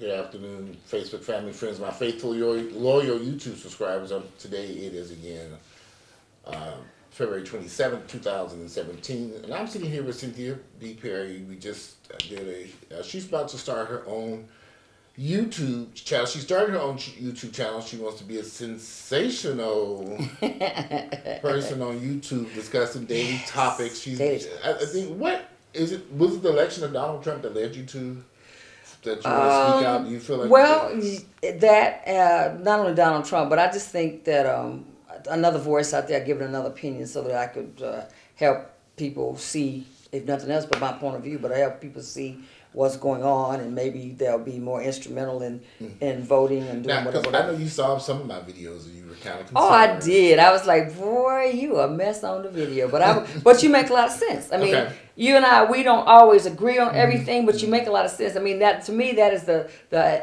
Good afternoon, Facebook family, friends, my faithful, loyal YouTube subscribers. Today it is again uh, February 27th, 2017, and I'm sitting here with Cynthia Perry. We just did she's about to start her own YouTube channel. She started her own YouTube channel. She wants to be a sensational person on YouTube discussing daily topics. I think, what is it? Was it the election of Donald Trump that led you to that you want to speak out? Do you feel like not only Donald Trump, but I just think that another voice out there giving another opinion so that I could help people see, if nothing else, but my point of view, but I help people see what's going on, and maybe they'll be more instrumental in voting and doing whatever. I know you saw some of my videos and you were kind of concerned. Oh, I did. I was like, boy, you a mess on the video. But you make a lot of sense. I mean, you and I, we don't always agree on everything, but you make a lot of sense. I mean, that to me, that is the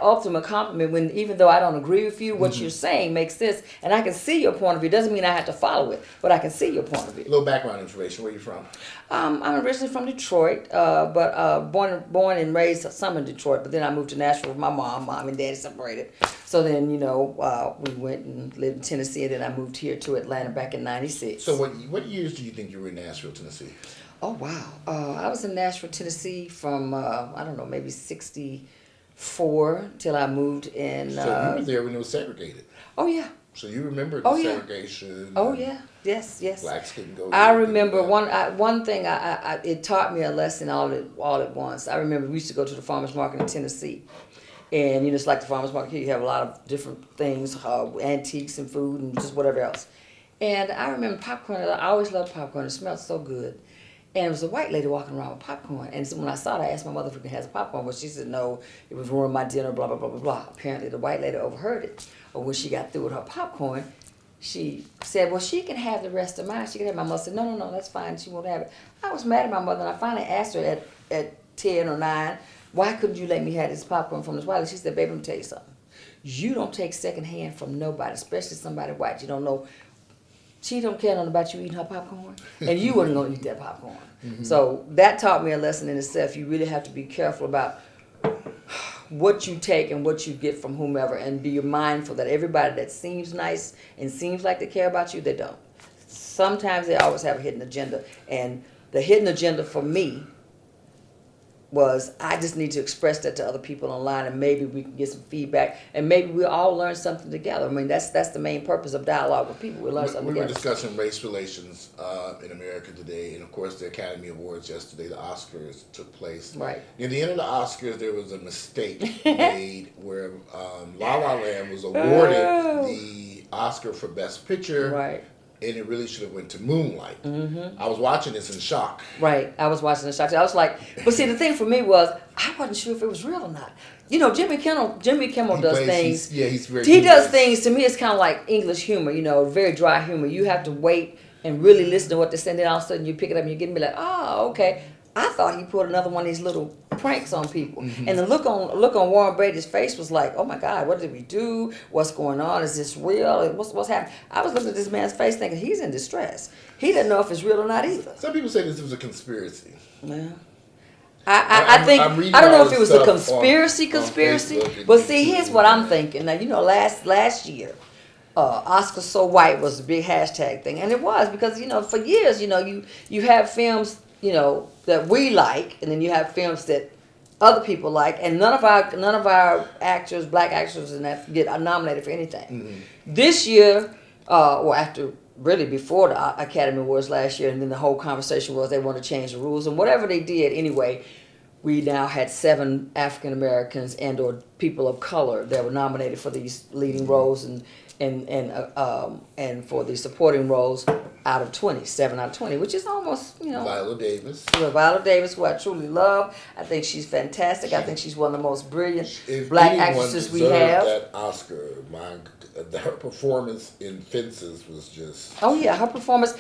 ultimate compliment, when even though I don't agree with you, what you're saying makes sense, and I can see your point of view. Doesn't mean I have to follow it, but I can see your point of view. A little background information. Where are you from? I'm originally from Detroit, but born and raised some in Detroit, but then I moved to Nashville with my mom. Mom and daddy separated. So then, we went and lived in Tennessee, and then I moved here to Atlanta back in '96. So what years do you think you were in Nashville, Tennessee? Oh, wow. I was in Nashville, Tennessee from, I don't know, maybe '64 till I moved in. So you were there when it was segregated. Oh, yeah. So you remember the segregation. Oh, yeah. Yes. Blacks couldn't go. I remember one thing. It taught me a lesson all at once. I remember we used to go to the farmers market in Tennessee, and it's like the farmers market here. You have a lot of different things, antiques and food and just whatever else. And I remember popcorn. I always loved popcorn. It smelled so good. And it was a white lady walking around with popcorn. And so when I saw it, I asked my mother if we could have some popcorn. But she said, no, it was ruining my dinner, blah, blah, blah, blah, blah. Apparently, the white lady overheard it. Or when she got through with her popcorn, she said, well, she can have the rest of mine. She can have. My mother said, no, that's fine. She won't have it. I was mad at my mother, and I finally asked her at 10 or 9, why couldn't you let me have this popcorn from this white lady? She said, baby, let me tell you something. You don't take secondhand from nobody, especially somebody white. You don't know. She don't care nothing about you eating her popcorn, and you wasn't going to eat that popcorn. Mm-hmm. So that taught me a lesson in itself. You really have to be careful about what you take and what you get from whomever, and be mindful that everybody that seems nice and seems like they care about you, they don't. Sometimes they always have a hidden agenda, and the hidden agenda for me was I just need to express that to other people online, and maybe we can get some feedback, and maybe we'll all learn something together. I mean, that's the main purpose of dialogue with people. We learn something together. We were discussing race relations in America today, and of course the Academy Awards yesterday, the Oscars took place. Right. Near the end of the Oscars, there was a mistake made where La La Land was awarded the Oscar for Best Picture. Right. And it really should have went to Moonlight. Mm-hmm. I was watching this in shock. Right, I was watching in shock. I was like, but see, the thing for me was I wasn't sure if it was real or not. Jimmy Kimmel does things. He's very. He does things. To me, it's kind of like English humor. Very dry humor. You have to wait and really listen to what they're saying. Then all of a sudden you pick it up and you get me like, oh, okay. I thought he put another one of these little pranks on people. Mm-hmm. And the look on Warren Beatty's face was like, oh my God, what did we do? What's going on? Is this real? What's happening? I was looking at this man's face thinking he's in distress. He doesn't know if it's real or not either. Some people say this was a conspiracy. Yeah. I don't know if it was a conspiracy, but see, here's what I'm thinking. Now, last year, Oscar So White was a big hashtag thing. And it was because, for years, you have films, that we like, and then you have films that other people like, and none of our actors, black actors, and that get nominated for anything. Mm-hmm. This year, before the Academy Awards last year, and then the whole conversation was they want to change the rules, and whatever they did anyway, we now had 7 African Americans and or people of color that were nominated for these leading roles and for the supporting roles out of 20, 7 out of 20, which is almost, Viola Davis. Viola Davis, who I truly love. I think she's fantastic. I think she's one of the most brilliant black actresses we have. That Oscar, her performance in Fences was just. Oh yeah, her performance.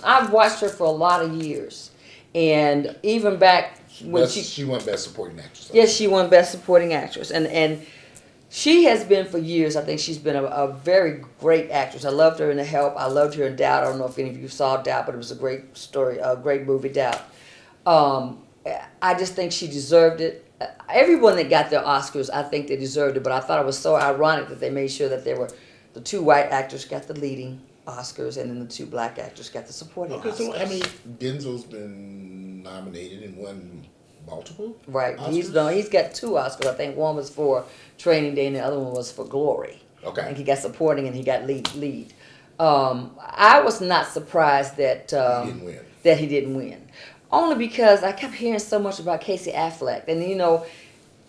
I've watched her for a lot of years, and even back when she won Best Supporting Actress. Yes, she won Best Supporting Actress, and she has been for years. I think she's been a very great actress. I loved her in The Help. I loved her in Doubt. I don't know if any of you saw Doubt, but it was a great story, a great movie, Doubt. I just think she deserved it. everyone that got their Oscars, I think they deserved it. But I thought it was so ironic that they made sure that the two white actors got the leading Oscars, and then the two black actors got the supporting Okay, Oscars. so I mean, Denzel's been nominated and won multiple. Right, Oscars? he's got two Oscars. I think one was for Training Day, and the other one was for Glory. Okay. I think he got supporting and he got lead. I was not surprised that He didn't win. That he didn't win, only because I kept hearing so much about Casey Affleck, and you know,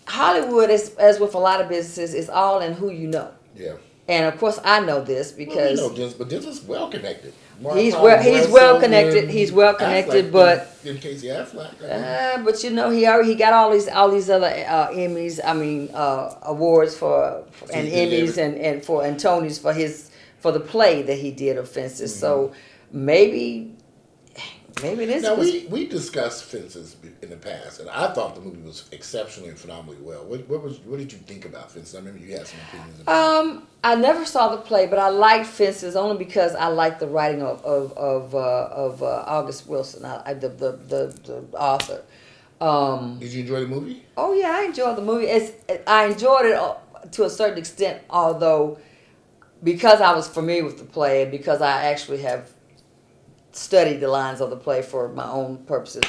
Hollywood is, as with a lot of businesses, is all in who you know. Yeah. And of course, I know this because well, we know Denzel, but Denzel's well connected. He's well connected. He's well connected, but in Casey Affleck. but you know, he got all these other Emmys. I mean, awards and Emmys and Tonys for the play that he did of Fences. Mm-hmm. So maybe this. Now we discussed Fences in the past, and I thought the movie was exceptionally and phenomenally well. What did you think about Fences? I remember you had some opinions about it. I never saw the play, but I liked Fences only because I liked the writing of August Wilson, the author. Did you enjoy the movie? Oh yeah, I enjoyed the movie. I enjoyed it to a certain extent, although because I was familiar with the play and because I actually have studied the lines of the play for my own purposes.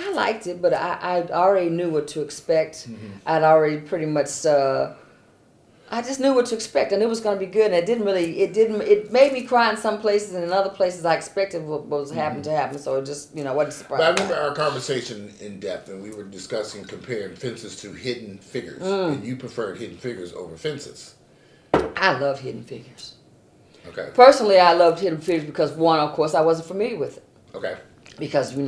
I liked it, but I already knew what to expect. Mm-hmm. I'd already pretty much. I just knew what to expect, and it was going to be good. And it made me cry in some places, and in other places I expected what was happening to happen. So it just, wasn't surprising. But I remember our conversation in depth, and we were discussing comparing Fences to Hidden Figures, and you preferred Hidden Figures over Fences. I love Hidden Figures. Okay. Personally, I loved Hidden Figures because one, of course, I wasn't familiar with it. Okay. Because we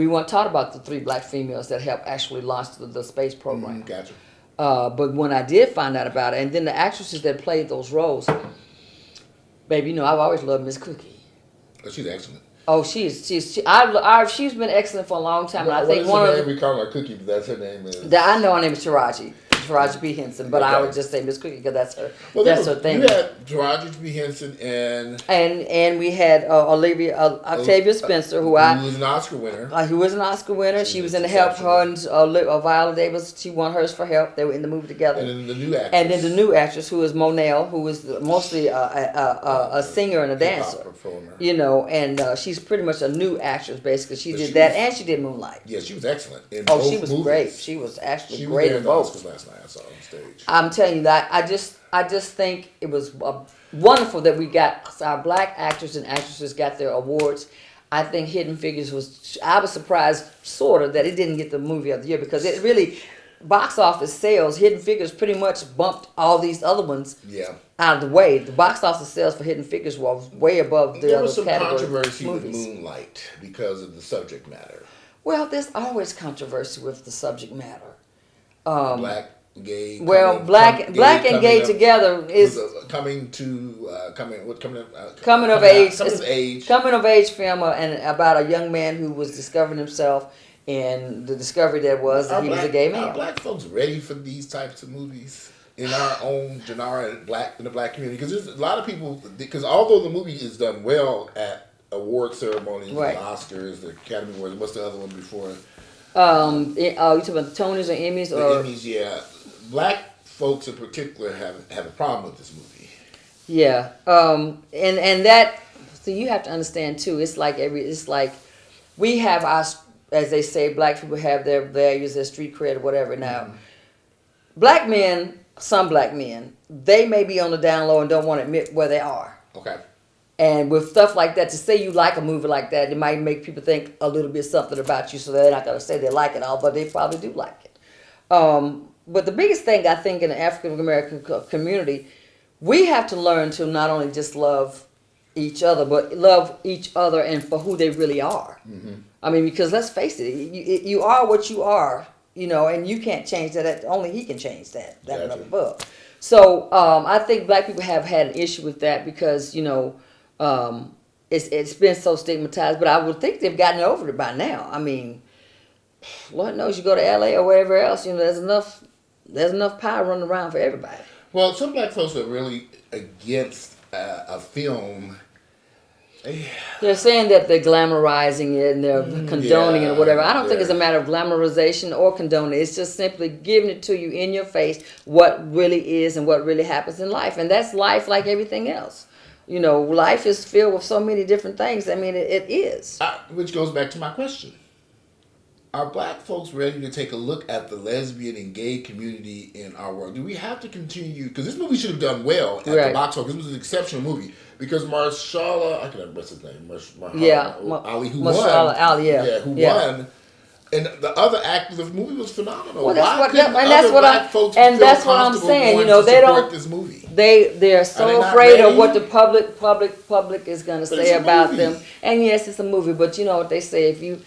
weren't taught about the 3 black females that helped actually launch the space program. Gotcha. But when I did find out about it, and then the actresses that played those roles, baby, I've always loved Miss Cookie. Oh, she's excellent. Oh, she's been excellent for a long time. Well, and I think what is her name? We call her Cookie, but that's her name is. I know her name is Taraji P. Henson, but I would just say Miss Cookie because that's her. Well, that's her thing. You had Taraji P. Henson and we had Octavia Spencer, who was an Oscar winner. Who was an Oscar winner. She was in the Help. Her and Viola Davis. She won hers for Help. They were in the movie together. And then the new actress. And then the new actress, who is Monel, who was mostly a singer and a dancer. Performer. And she's pretty much a new actress. Basically, she did that, and she did Moonlight. Yeah, she was excellent. She was great. She was actually great in both. Last night I saw on stage. I'm telling you that I just think it was wonderful that we got our black actors and actresses got their awards. I think Hidden Figures I was surprised sort of that it didn't get the movie of the year because it really box office sales. Hidden Figures pretty much bumped all these other ones out of the way. The box office sales for Hidden Figures was way above the other categories. There was some controversy with Moonlight because of the subject matter. Well, there's always controversy with the subject matter. Black, gay. Black and gay together is coming of age film and about a young man who was discovering himself, and the discovery that was that he was a gay man. Are black folks ready for these types of movies in our own genre in the black community? Because there's a lot of people. Because although the movie is done well at award ceremonies, the Oscars, the Academy Awards, what's the other one before? You talking about the Tonys or Emmys? The Emmys, yeah. Black folks in particular have a problem with this movie. Yeah, and that. So you have to understand too. It's like we have our, as they say, black people have their values, their street cred, or whatever. Now, black men, some black men, they may be on the down low and don't want to admit where they are. Okay. And with stuff like that, to say you like a movie like that, it might make people think a little bit something about you, so they're not going to say they like it, although they probably do like it. But the biggest thing I think in the African American community, we have to learn to not only just love each other, but love each other and for who they really are. Mm-hmm. I mean, because let's face it, you are what you are, and you can't change that. Only he can change that. That up above. So I think black people have had an issue with that because it's been so stigmatized. But I would think they've gotten over it by now. I mean, Lord knows you go to LA or wherever else, there's enough power running around for everybody. Well, some black folks are really against a film They're saying that they're glamorizing it and they're condoning it or whatever. I don't think it's a matter of glamorization or condoning. It's just simply giving it to you in your face what really is and what really happens in life. And that's life like everything else. You know, life is filled with so many different things. I mean, it is. Which goes back to my question. Are black folks ready to take a look at the lesbian and gay community in our world? Do we have to continue? Because this movie should have done well at the box office. This was an exceptional movie. Because Marshala, I can't remember his name. Ali, who won. Won. And the other actors of the movie was phenomenal. Well, that's what I'm saying. You know, they don't. This movie. They're so afraid of what the public is going to say about them. And yes, it's a movie, but you know what they say: if you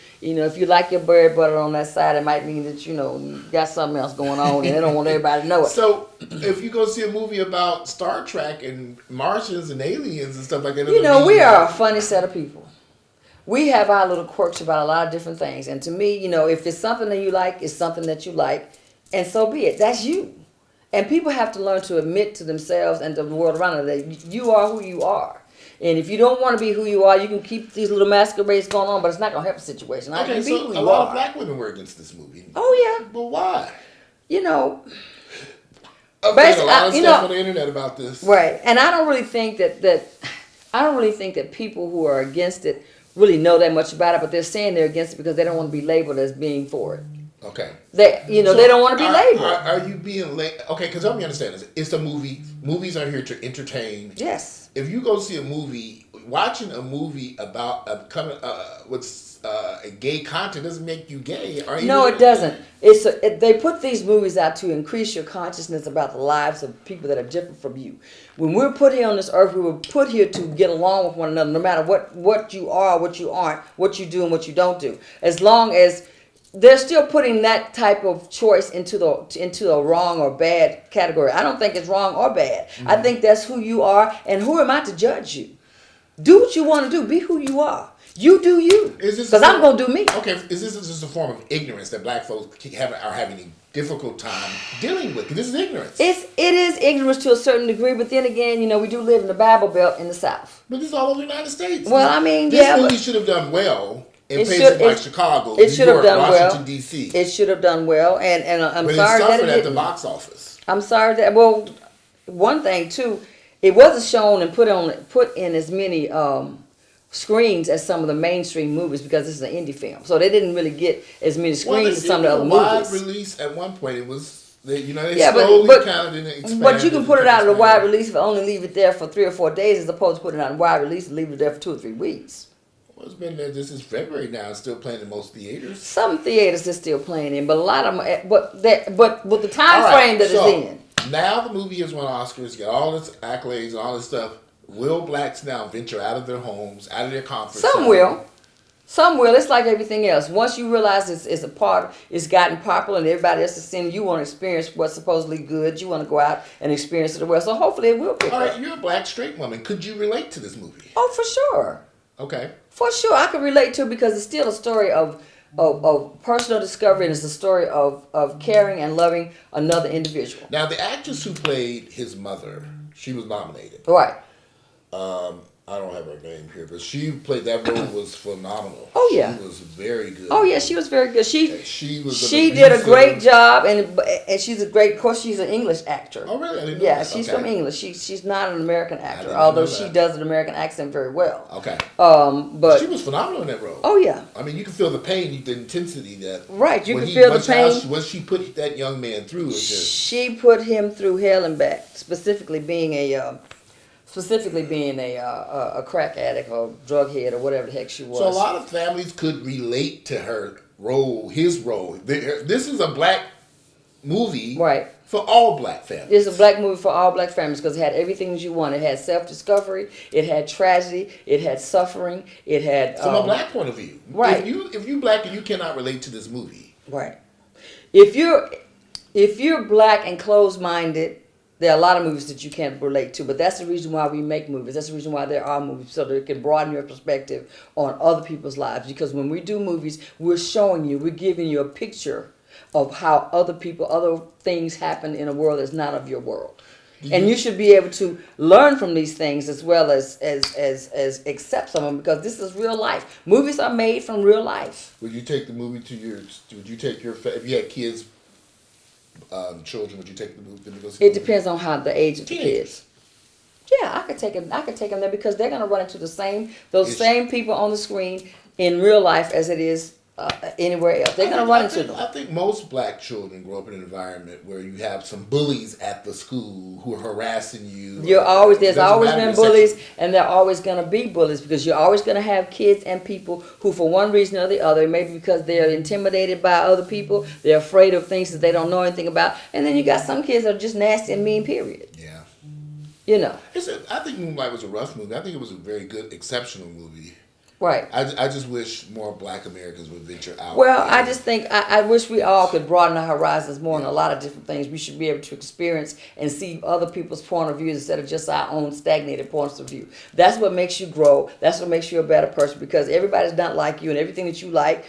like your bread butter on that side, it might mean that you got something else going on, and they don't want everybody to know it. So, if you go see a movie about Star Trek and Martians and aliens and stuff like that, we are a funny set of people. We have our little quirks about a lot of different things. And to me, if it's something that you like, it's something that you like. And so be it. That's you. And people have to learn to admit to themselves and to the world around them that you are who you are. And if you don't want to be who you are, you can keep these little masquerades going on, but it's not going to help the situation. Okay, so a lot of black women were against this movie. Oh, yeah. But why? I've read a lot of stuff on the internet about this. Right. And I don't really think that people who are against it really know that much about it, but they're saying they're against it because they don't want to be labeled as being for it. Okay. They don't want to be labeled. Are you being labeled? Okay, because help me understand this. It's a movie. Movies are here to entertain. Yes. If you go see a movie, watching a movie about with a gay content doesn't make you gay. No, it doesn't. They put these movies out to increase your consciousness about the lives of people that are different from you. When we're put here on this earth, we were put here to get along with one another, no matter what you are, what you aren't, what you do and what you don't do. As long as they're still putting that type of choice into a wrong or bad category. I don't think it's wrong or bad. Mm-hmm. I think that's who you are, and who am I to judge you? Do what you want to do. Be who you are. You do you. Because I'm going to do me. Okay, is this just a form of ignorance that black folks are having a difficult time dealing with? This is ignorance. It is ignorance to a certain degree, but then again, we do live in the Bible Belt in the South. But this is all over the United States. Well, I mean, this movie should have done well in places like Chicago, New York, Washington, D.C. It should have done well, and I'm but sorry that it suffered didn't. At the box office. I'm sorry that. Well, one thing too, it wasn't shown and put in as many screens as some of the mainstream movies because this is an indie film, so they didn't really get as many screens as some of the other movies. Wide release at one point. It was they slowly kind of didn't expand. But you can put it out in a wide release, but only leave it there for 3 or 4 days, as opposed to putting it out in wide release and leave it there for 2 or 3 weeks. Well, it's been there. This is February now. It's still playing in most theaters. Some theaters are still playing in, but a lot of them. But with the time frame that it's in. Now the movie has won Oscars, got all its accolades and all this stuff. Will blacks now venture out of their homes, out of their comfort zone? Some will. It's like everything else. Once you realize it's gotten popular and everybody else is seeing, you want to experience what's supposedly good. You want to go out and experience it as well. So hopefully it will pick up. All right, you're a black straight woman. Could you relate to this movie? Oh, for sure. Okay. For sure, I can relate to it because it's still a story of personal discovery, and it's a story of caring and loving another individual. Now, the actress who played his mother, she was nominated. Right. I don't have her name here, but she played that role was phenomenal. Oh yeah, she was very good. Oh yeah, she was very good. She did a great job, and she's a great. Of course, she's an English actor. Oh really? I didn't know yeah, that. She's from England. She's not an American actor, although she does an American accent very well. Okay. But she was phenomenal in that role. Oh yeah. I mean, you can feel the pain, the intensity that. Right, you can feel the pain. What she put that young man through. She put him through hell and back, specifically being a crack addict or drug head or whatever the heck she was. So a lot of families could relate to her role, his role. This is a black movie, right, for all black families. It's a black movie for all black families because it had everything that you want. It had self-discovery, it had tragedy, it had suffering, it had... From a black point of view. Right. If you black and you cannot relate to this movie. Right. If you're black and closed-minded, there are a lot of movies that you can't relate to, but that's the reason why we make movies. That's the reason why there are movies, so that it can broaden your perspective on other people's lives. Because when we do movies, we're giving you a picture of how other things happen in a world that's not of your world. And you should be able to learn from these things as well as accept some of them, because this is real life. Movies are made from real life. Would you take the movie to your? Would you take your? If you had kids, children, would you take the movie to go see? It depends on how the age of the Teenagers. kids. Yeah, I could take them. I could take them there because they're gonna run into those same people on the screen in real life as it is anywhere else. They're gonna run into them. I think most black children grow up in an environment where you have some bullies at the school who are harassing you. There's always been bullies, and there are always gonna be bullies, because you're always gonna have kids and people who, for one reason or the other, maybe because they're intimidated by other people, they're afraid of things that they don't know anything about, and then you got some kids that are just nasty and mean. Period. Yeah. You know. I think Moonlight was a rough movie. I think it was a very good, exceptional movie. Right. I just wish more black Americans would venture out. Well, I just think I wish we all could broaden our horizons more in a lot of different things. We should be able to experience and see other people's point of view instead of just our own stagnated points of view. That's what makes you grow. That's what makes you a better person, because everybody's not like you, and everything that you like,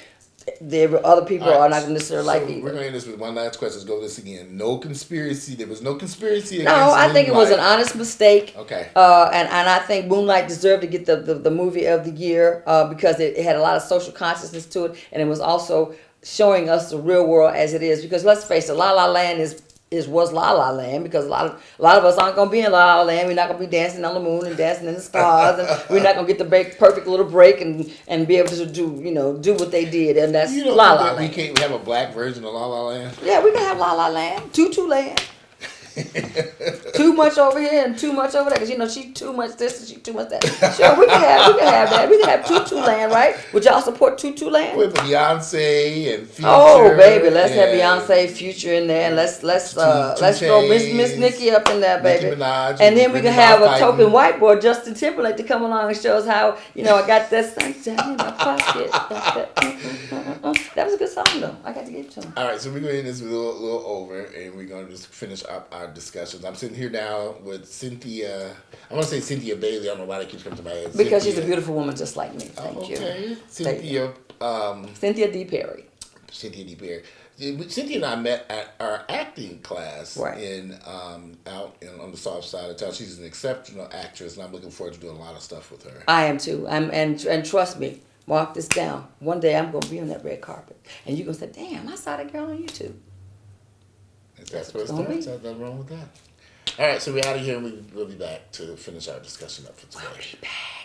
other people are not necessarily like either. We're going to end this with one last question. Let's go this again. No conspiracy. There was no conspiracy. No, I think it was an honest mistake. Okay. And I think Moonlight deserved to get the movie of the year because it had a lot of social consciousness to it, and it was also showing us the real world as it is. Because let's face it, La La Land was La La Land, because a lot of us aren't gonna be in La La Land. We're not gonna be dancing on the moon and dancing in the stars, and we're not gonna get the perfect little break and be able to do what they did, and that's La La Land. We can't have a black version of La La Land. Yeah, we can have La La Land, Tutu Land. Too much over here and too much over there, because she too much this and she too much that. Sure, we can have that. We can have Tutu Land, right? Would y'all support Tutu Land? With Beyonce and Future. Oh baby, let's have Beyonce, Future in there, and let's throw Miss Nikki up in there, baby. Nicki Minaj, and then we can have a token white boy, Justin Timberlake, to come along and show us how I got that sunshine in my pocket. That was a good song though. I got to give it to him. All right, so we're going to end this with a little over, and we're going to just finish up our discussions. I'm sitting here now with Cynthia. I want to say Cynthia Bailey. I don't know why that keeps coming to my head. Because she's a beautiful woman just like me. Thank you. Cynthia. Cynthia D. Perry. Cynthia D. Perry. Cynthia and I met at our acting class right. on the soft side of town. She's an exceptional actress, and I'm looking forward to doing a lot of stuff with her. I am too. And trust me, mark this down. One day I'm going to be on that red carpet, and you're going to say, "Damn, I saw that girl on YouTube." That's what it starts. There's nothing wrong with that. All right, so we're out of here, and we'll be back to finish our discussion up for today. We'll be back.